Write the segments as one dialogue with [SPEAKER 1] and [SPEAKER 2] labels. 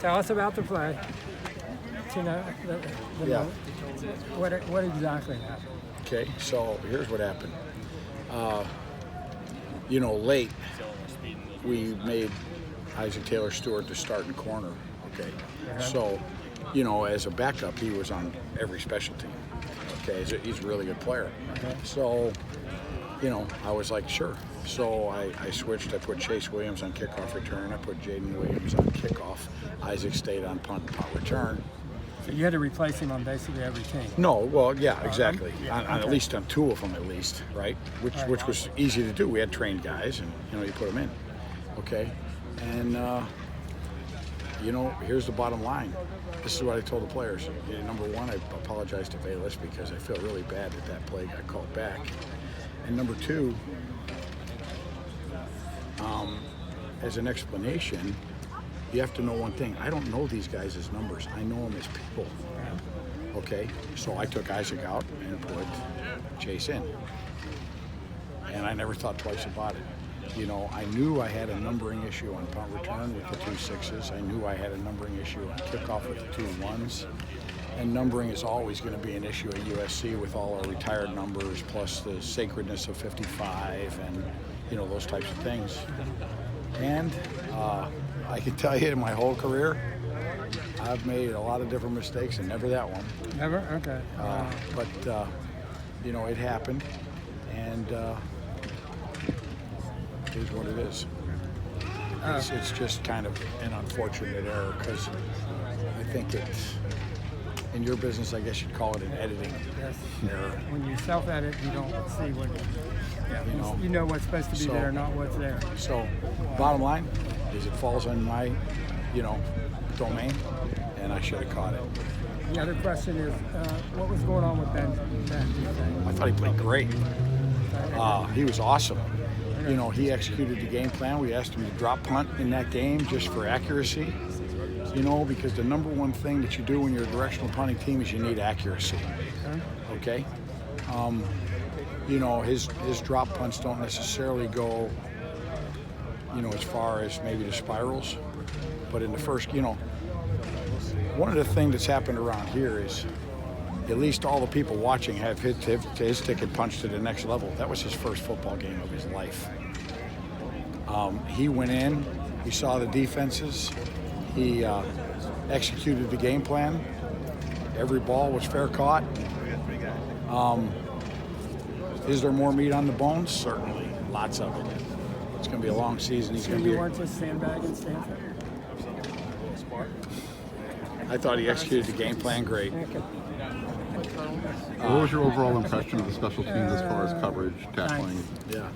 [SPEAKER 1] Tell us about the play. You know,
[SPEAKER 2] Yeah.
[SPEAKER 1] What exactly happened?
[SPEAKER 2] Okay, so here's what happened. Late, we made Isaac Taylor Stewart the starting corner. Okay, so, as a backup, he was on every special team. Okay, he's a really good player. So, I was like, sure. So I switched. I put Chase Williams on kickoff return. I put Jaden Williams on kickoff. Isaac stayed on punt return.
[SPEAKER 1] So you had to replace him on basically every team.
[SPEAKER 2] No, well, yeah, exactly. On at least on two of them, at least, right? Which was easy to do. We had trained guys, and you put them in. Okay, and here's the bottom line. This is what I told the players. Number one, I apologize to Bayless because I feel really bad that play got called back. And number two, as an explanation, you have to know one thing. I don't know these guys as numbers. I know them as people. Okay? So I took Isaac out and put Chase in. And I never thought twice about it. I knew I had a numbering issue on punt return with the 2 6s. I knew I had a numbering issue on kickoff with the 2 1s. And numbering is always going to be an issue at USC with all our retired numbers, plus the sacredness of 55 and, those types of things. And I can tell you in my whole career, I've made a lot of different mistakes and never that one.
[SPEAKER 1] Never? Okay.
[SPEAKER 2] But, it happened. And it is what it is. It's just kind of an unfortunate error because I think it's, in your business, I guess you'd call it an editing error.
[SPEAKER 1] When you self-edit, you don't see what you know what's supposed to be there, not what's there.
[SPEAKER 2] So, bottom line is it falls on my, domain, and I should have caught it.
[SPEAKER 1] The other question is, what was going on with Ben?
[SPEAKER 2] I thought he played great. He was awesome. He executed the game plan. We asked him to drop punt in that game just for accuracy. Because the number one thing that you do when you're a directional punting team is you need accuracy. Okay? His drop punts don't necessarily go, as far as maybe the spirals. But in the first, one of the things that's happened around here is at least all the people watching have his ticket punched to the next level. That was his first football game of his life. He went in, he saw the defenses, he executed the game plan. Every ball was fair caught. Is there more meat on the bones? Certainly, lots of it. It's going to be a long season. He's going to be.
[SPEAKER 1] You weren't just sandbagging Stanford?
[SPEAKER 2] I thought he executed the game plan great.
[SPEAKER 3] What was your overall impression of the special teams as far as coverage, tackling?
[SPEAKER 2] Yeah,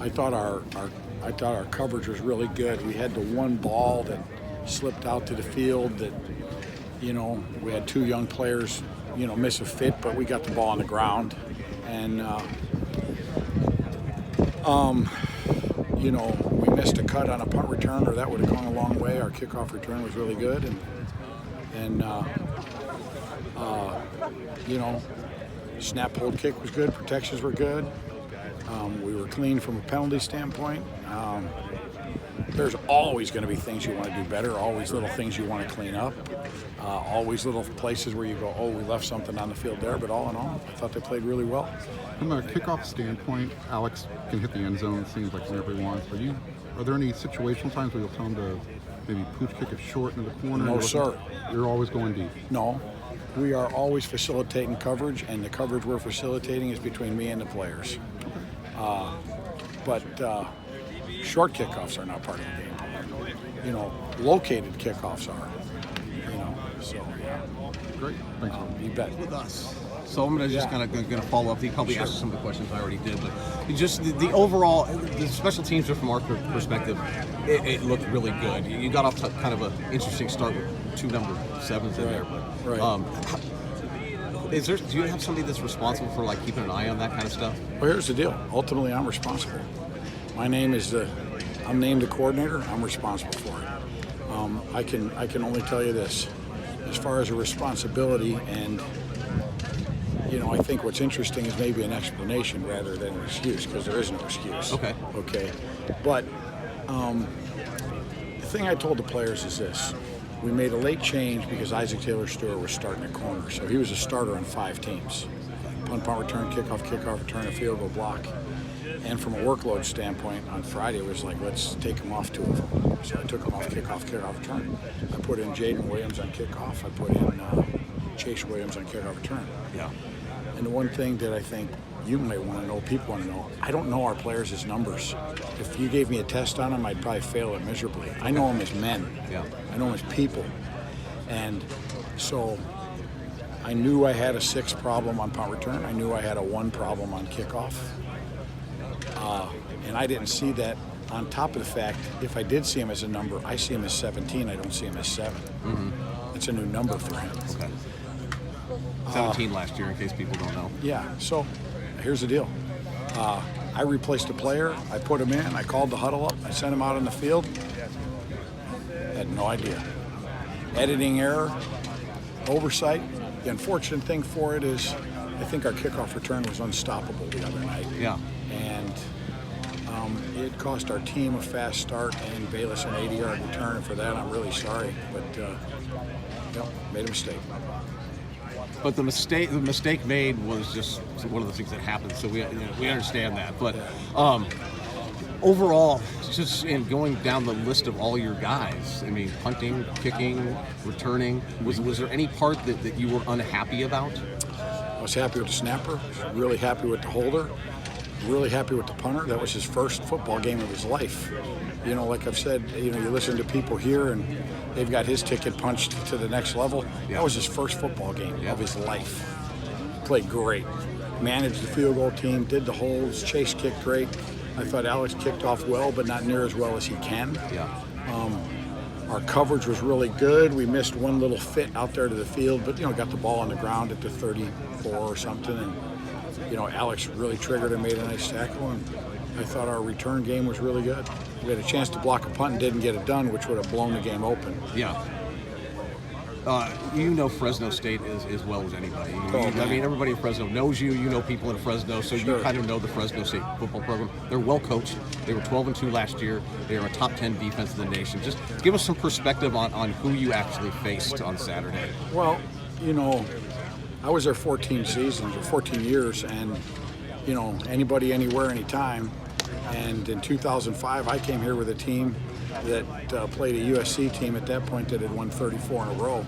[SPEAKER 2] I thought our coverage was really good. We had the one ball that slipped out to the field that, we had 2 young players, miss a fit, but we got the ball on the ground. And, we missed a cut on a punt return, or that would have gone a long way. Our kickoff return was really good. And snap hold kick was good. Protections were good. We were clean from a penalty standpoint. There's always going to be things you want to do better, always little things you want to clean up, always little places where you go, oh, we left something on the field there, but all in all, I thought they played really well.
[SPEAKER 3] From a kickoff standpoint, Alex can hit the end zone, it seems like whenever he wants. Are there any situational times where you'll tell him to maybe pooch kick it short into the corner?
[SPEAKER 2] No, sir.
[SPEAKER 3] You're always going deep?
[SPEAKER 2] No. We are always facilitating coverage, and the coverage we're facilitating is between me and the players. But short kickoffs are not part of the game. Located kickoffs are. So yeah.
[SPEAKER 3] Great. Thanks.
[SPEAKER 2] You bet.
[SPEAKER 4] With us. So I'm just kind of going to follow up. He probably asked some of the questions I already did, but just the overall, the special teams, from our perspective, it looked really good. You got off to kind of an interesting start with 2 number 7s in there. But,
[SPEAKER 2] Right.
[SPEAKER 4] do you have somebody that's responsible for keeping an eye on that kind of stuff?
[SPEAKER 2] Well, here's the deal. Ultimately, I'm responsible. I'm named the coordinator. I'm responsible for it. I can only tell you this. As far as a responsibility, and I think what's interesting is maybe an explanation rather than an excuse, because there is no excuse.
[SPEAKER 4] Okay.
[SPEAKER 2] But the thing I told the players is this: we made a late change because Isaac Taylor-Stewart was starting at corner. So he was a starter on 5 teams. Punt, return, kickoff, return, a field goal block. And from a workload standpoint, on Friday, it was like, let's take him off 2 of them. So I took him off kickoff, return. I put in Jaden Williams on kickoff. I put in Chase Williams on kickoff, return.
[SPEAKER 4] Yeah.
[SPEAKER 2] And the one thing that I think you might want to know, people want to know, I don't know our players' numbers. If you gave me a test on them, I'd probably fail it miserably. I know them as men.
[SPEAKER 4] Yeah.
[SPEAKER 2] I know them as people. And so I knew I had a 6 problem on punt return. I knew I had a 1 problem on kickoff. And I didn't see that. On top of the fact, if I did see him as a number, I see him as 17. I don't see him as 7. Mm-hmm. It's a new number for him.
[SPEAKER 4] Okay. 17 last year, in case people don't know.
[SPEAKER 2] Yeah. So here's the deal. I replaced a player. I put him in. I called the huddle up. I sent him out on the field. Had no idea. Editing error, oversight. The unfortunate thing for it is, I think our kickoff return was unstoppable the other night.
[SPEAKER 4] Yeah.
[SPEAKER 2] And it cost our team a fast start and Bayless an 80-yard return. And for that, I'm really sorry. But made a mistake.
[SPEAKER 4] But the mistake made was just one of the things that happened. So we understand that. But overall, just in going down the list of all your guys, I mean, punting, kicking, returning, was there any part that you were unhappy about?
[SPEAKER 2] I was happy with the snapper, really happy with the holder, really happy with the punter. That was his first football game of his life. You know, like I've said, you listen to people here and they've got his ticket punched to the next level.
[SPEAKER 4] Yeah.
[SPEAKER 2] That was his first football game of his life. Played great. Managed the field goal team, did the holds, Chase kicked great. I thought Alex kicked off well, but not near as well as he can.
[SPEAKER 4] Yeah.
[SPEAKER 2] Our coverage was really good. We missed one little fit out there to the field, but got the ball on the ground at the 34 or something, and Alex really triggered and made a nice tackle. And I thought our return game was really good. We had a chance to block a punt and didn't get it done, which would have blown the game open.
[SPEAKER 4] Yeah. Fresno State as well as anybody.
[SPEAKER 2] I
[SPEAKER 4] mean, everybody in Fresno knows you. You know people in Fresno, so
[SPEAKER 2] Sure.
[SPEAKER 4] you kind of know the Fresno State football program. They're well coached. They were 12-2 last year. They are a top 10 defense in the nation. Just give us some perspective on who you actually faced on Saturday.
[SPEAKER 2] Well, I was there 14 seasons or 14 years, and anybody, anywhere, anytime. And in 2005, I came here with a team that played a USC team at that point that had won 34 in a row.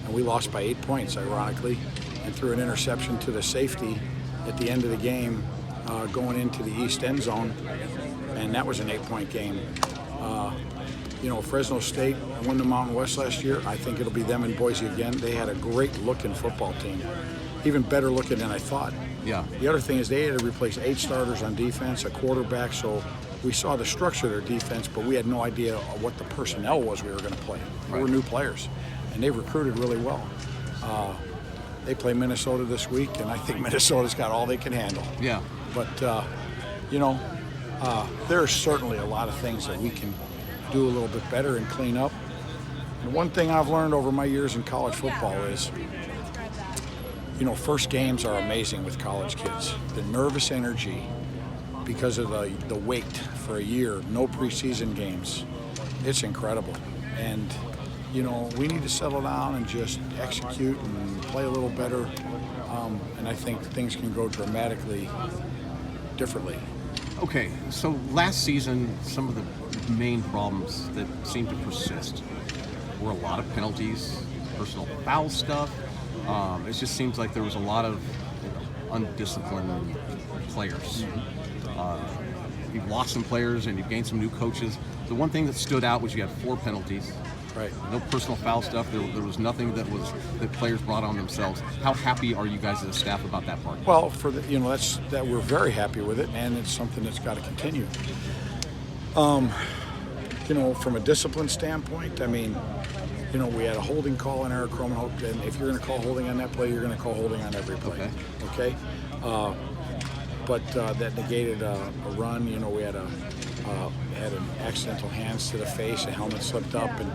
[SPEAKER 2] And we lost by 8 points, ironically, and threw an interception to the safety at the end of the game going into the east end zone. And that was an 8-point game. Fresno State won the Mountain West last year. I think it'll be them and Boise again. They had a great-looking football team, even better looking than I thought.
[SPEAKER 4] Yeah.
[SPEAKER 2] The other thing is they had to replace 8 starters on defense, a quarterback, so we saw the structure of their defense, but we had no idea what the personnel was we were going to play. We were new players, and they recruited really well. They play Minnesota this week, and I think Minnesota's got all they can handle.
[SPEAKER 4] Yeah.
[SPEAKER 2] But, there are certainly a lot of things that we can do a little bit better and clean up. And one thing I've learned over my years in college football is, first games are amazing with college kids. The nervous energy because of the wait for a year, no preseason games, it's incredible. And, we need to settle down and just execute and play a little better. And I think things can go dramatically differently.
[SPEAKER 4] Okay, so last season, some of the main problems that seemed to persist were a lot of penalties, personal foul stuff. It just seems like there was a lot of undisciplined players. You've lost some players and you've gained some new coaches. The one thing that stood out was you had 4 penalties.
[SPEAKER 2] Right.
[SPEAKER 4] No personal foul stuff. There was nothing that players brought on themselves. How happy are you guys as a staff about that part?
[SPEAKER 2] Well, that we're very happy with it, and it's something that's got to continue. From a discipline standpoint, I mean, we had a holding call on Eric Cromanhope, and if you're going to call holding on that play, you're going to call holding on every play. Okay. But that negated a run. We had an accidental hands to the face, a helmet slipped up, and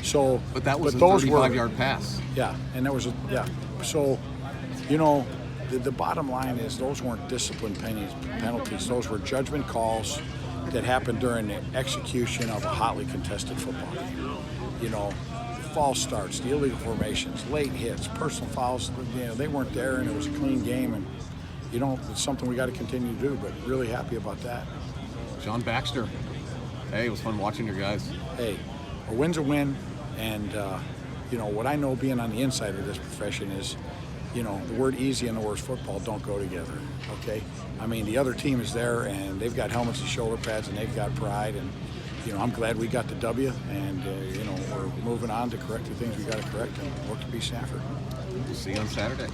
[SPEAKER 2] so.
[SPEAKER 4] But that was a
[SPEAKER 2] those
[SPEAKER 4] 35-yard pass.
[SPEAKER 2] Yeah, and that was So, the bottom line is those weren't discipline penalties. Those were judgment calls that happened during the execution of a hotly contested football game. you know, false starts, the illegal formations, late hits, personal fouls. You know, they weren't there, and it was a clean game. And you know, it's something we got to continue to do. But really happy about that.
[SPEAKER 4] John Baxter. Hey, it was fun watching your guys.
[SPEAKER 2] Hey, a win's a win, and you know what I know being on the inside of this profession is, you know, the word easy and the word football don't go together. Okay, I mean the other team is there and they've got helmets and shoulder pads and they've got pride, and you know I'm glad we got the W, and you know we're moving on to correct the things we got to correct and work to beat Stanford.
[SPEAKER 4] We'll see you on Saturday.